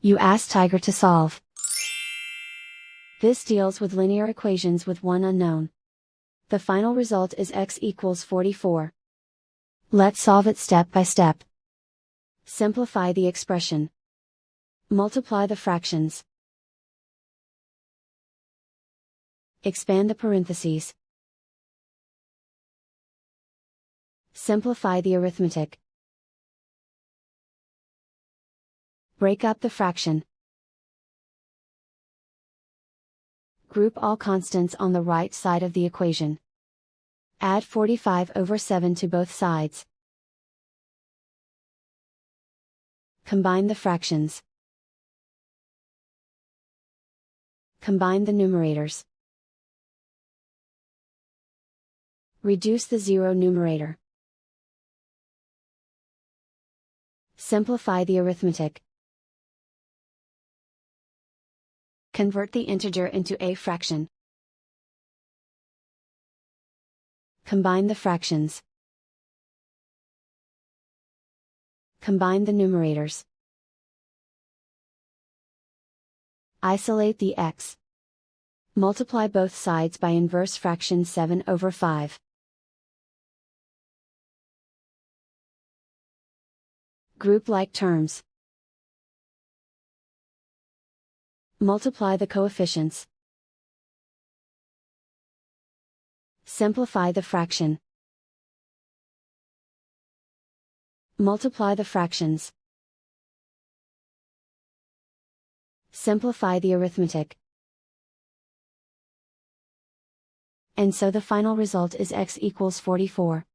You ask Tiger to solve. This deals with linear equations with one unknown. The final result is x equals 44. Let's solve it step by step. Simplify the expression. Multiply the fractions. Expand the parentheses. Simplify the arithmetic. Break up the fraction. Group all constants on the right side of the equation. Add 45/7 to both sides. Combine the fractions. Combine the numerators. Reduce the zero numerator. Simplify the arithmetic. Convert the integer into a fraction. Combine the fractions. Combine the numerators. Isolate the x. Multiply both sides by inverse fraction 7/5. Group like terms. Multiply the coefficients. Simplify the fraction. Multiply the fractions. Simplify the arithmetic. And so the final result is x equals 44.